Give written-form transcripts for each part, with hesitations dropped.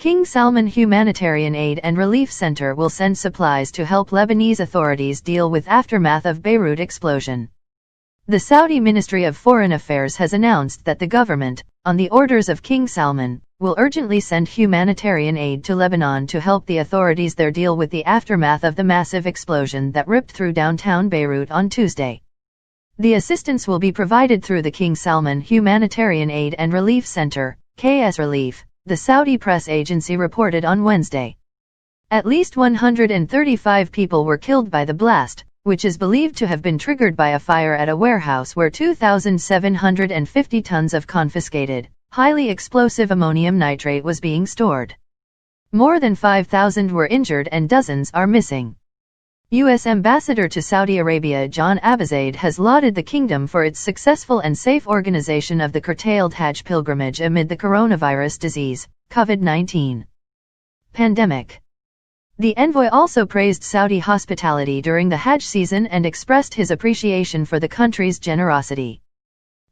King Salman Humanitarian Aid and Relief Center will send supplies to help Lebanese authorities deal with aftermath of Beirut explosion. The Saudi Ministry of Foreign Affairs has announced that the government, on the orders of King Salman, will urgently send humanitarian aid to Lebanon to help the authorities there deal with the aftermath of the massive explosion that ripped through downtown Beirut on Tuesday. The assistance will be provided through the King Salman Humanitarian Aid and Relief Center, KS Relief, the Saudi press agency reported on Wednesday. At least 135 people were killed by the blast, which is believed to have been triggered by a fire at a warehouse where 2,750 tons of confiscated, highly explosive ammonium nitrate was being stored. More than 5,000 were injured and dozens are missing. U.S. Ambassador to Saudi Arabia John Abizaid has lauded the kingdom for its successful and safe organization of the curtailed Hajj pilgrimage amid the coronavirus disease, COVID-19 pandemic. The envoy also praised Saudi hospitality during the Hajj season and expressed his appreciation for the country's generosity.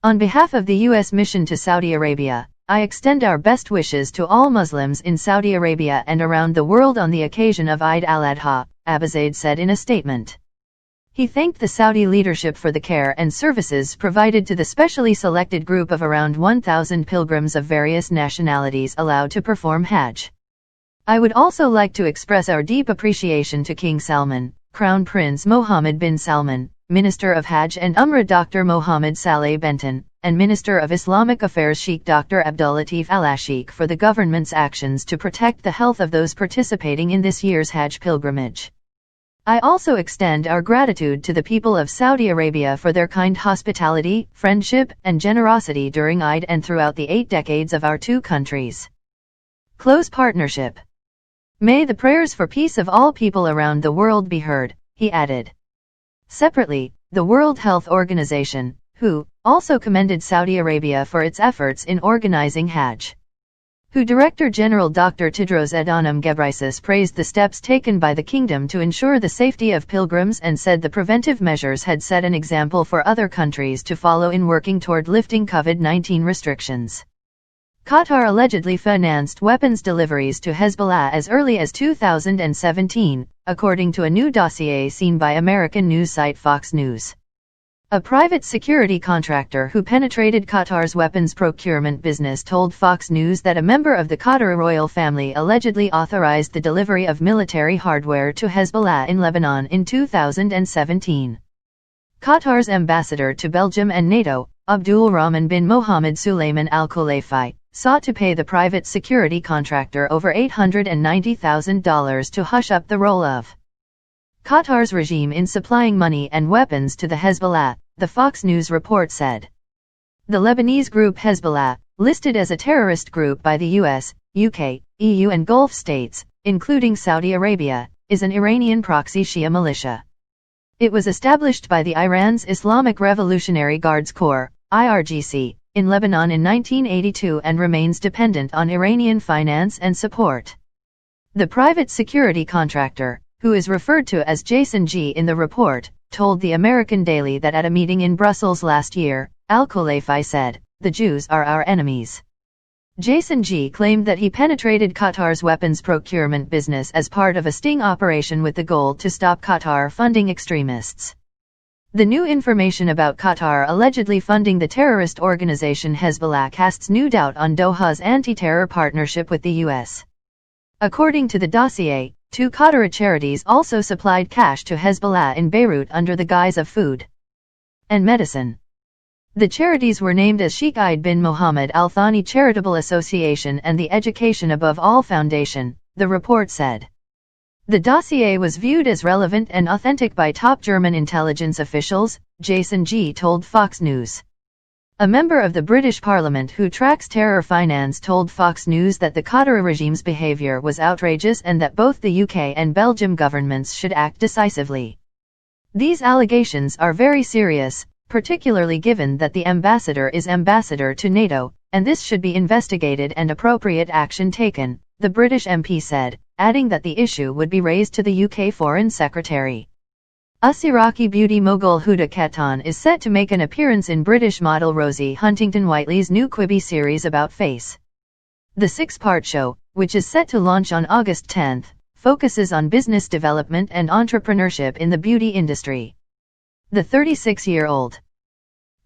On behalf of the U.S. mission to Saudi Arabia, I extend our best wishes to all Muslims in Saudi Arabia and around the world on the occasion of Eid al-Adha, Abizaid said in a statement. He thanked the Saudi leadership for the care and services provided to the specially selected group of around 1,000 pilgrims of various nationalities allowed to perform Hajj. I would also like to express our deep appreciation to King Salman, Crown Prince Mohammed bin Salman, Minister of Hajj and Umrah Dr. Mohammed Saleh Benton, and Minister of Islamic Affairs Sheikh Dr. Abdullatif Al-Ashiq for the government's actions to protect the health of those participating in this year's Hajj pilgrimage. I also extend our gratitude to the people of Saudi Arabia for their kind hospitality, friendship, and generosity during Eid and throughout the 8 decades of our two countries' close partnership. May the prayers for peace of all people around the world be heard, he added. Separately, the World Health Organization, WHO, also commended Saudi Arabia for its efforts in organizing Hajj. WHO Director General Dr. Tedros Adhanom Ghebreyesus praised the steps taken by the kingdom to ensure the safety of pilgrims and said the preventive measures had set an example for other countries to follow in working toward lifting COVID-19 restrictions. Qatar allegedly financed weapons deliveries to Hezbollah as early as 2017, according to a new dossier seen by American news site Fox News. A private security contractor who penetrated Qatar's weapons procurement business told Fox News that a member of the Qatari royal family allegedly authorized the delivery of military hardware to Hezbollah in Lebanon in 2017. Qatar's ambassador to Belgium and NATO, Abdul Rahman bin Mohammed Sulayman Al Khulaifi, sought to pay the private security contractor over $890,000 to hush up the role of Qatar's regime in supplying money and weapons to the Hezbollah, the Fox News report said. The Lebanese group Hezbollah, listed as a terrorist group by the US, UK, EU and Gulf states, including Saudi Arabia, is an Iranian proxy Shia militia. It was established by the Iran's Islamic Revolutionary Guards Corps, IRGC, in Lebanon in 1982 and remains dependent on Iranian finance and support. The private security contractor, who is referred to as Jason G. in the report, told the American Daily that at a meeting in Brussels last year, Al Khulaifi said, "The Jews are our enemies." Jason G. claimed that he penetrated Qatar's weapons procurement business as part of a sting operation with the goal to stop Qatar funding extremists. The new information about Qatar allegedly funding the terrorist organization Hezbollah casts new doubt on Doha's anti-terror partnership with the U.S. According to the dossier, 2 Qatari charities also supplied cash to Hezbollah in Beirut under the guise of food and medicine. The charities were named as Sheikh Eid bin Mohammed Al Thani Charitable Association and the Education Above All Foundation, the report said. The dossier was viewed as relevant and authentic by top German intelligence officials, Jason G. told Fox News. A member of the British Parliament who tracks terror finance told Fox News that the Qatari regime's behavior was outrageous and that both the UK and Belgium governments should act decisively. These allegations are very serious, particularly given that the ambassador is ambassador to NATO, and this should be investigated and appropriate action taken, the British MP said, adding that the issue would be raised to the UK Foreign Secretary. Iraqi beauty mogul Huda Kattan is set to make an appearance in British model Rosie Huntington-Whiteley's new Quibi series about face. The 6-part show, which is set to launch on August 10, focuses on business development and entrepreneurship in the beauty industry. The 36-year-old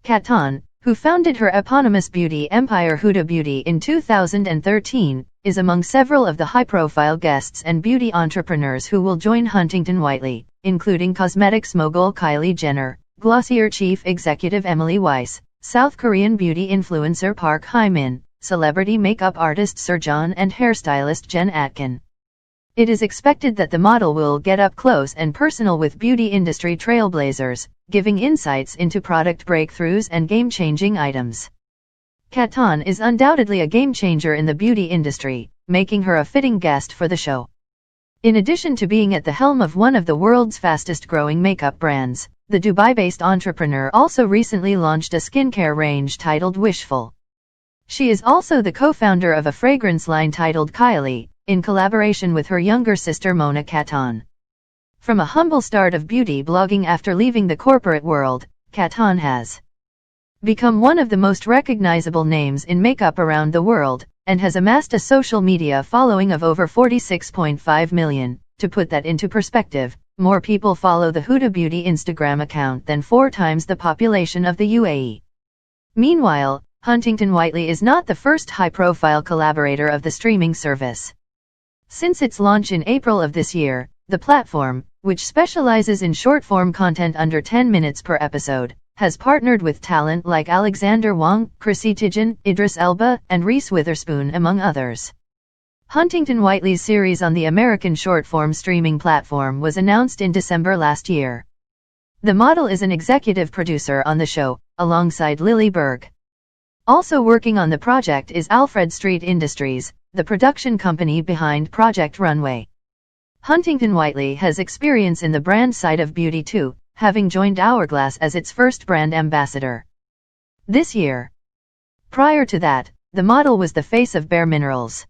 Katan, who founded her eponymous beauty empire Huda Beauty in 2013, is among several of the high-profile guests and beauty entrepreneurs who will join Huntington Whiteley, including cosmetics mogul Kylie Jenner, Glossier chief executive Emily Weiss, South Korean beauty influencer Park Hae-min, celebrity makeup artist Sir John and hairstylist Jen Atkin. It is expected that the model will get up close and personal with beauty industry trailblazers, giving insights into product breakthroughs and game-changing items. Katan is undoubtedly a game-changer in the beauty industry, making her a fitting guest for the show. In addition to being at the helm of one of the world's fastest-growing makeup brands, the Dubai-based entrepreneur also recently launched a skincare range titled Wishful. She is also the co-founder of a fragrance line titled Kylie, in collaboration with her younger sister Mona Katan. From a humble start of beauty blogging after leaving the corporate world, Katan has become one of the most recognizable names in makeup around the world, and has amassed a social media following of over 46.5 million. To put that into perspective, more people follow the Huda Beauty Instagram account than 4 times the population of the UAE. Meanwhile, Huntington Whiteley is not the first high-profile collaborator of the streaming service. Since its launch in April of this year, the platform, which specializes in short-form content under 10 minutes per episode, has partnered with talent like Alexander Wang, Chrissy Teigen, Idris Elba, and Reese Witherspoon among others. Huntington Whiteley's series on the American short-form streaming platform was announced in December last year. The model is an executive producer on the show, alongside Lily Berg. Also working on the project is Alfred Street Industries, the production company behind Project Runway. Huntington Whiteley has experience in the brand side of beauty too, having joined Hourglass as its first brand ambassador this year. Prior to that, the model was the face of Bare Minerals.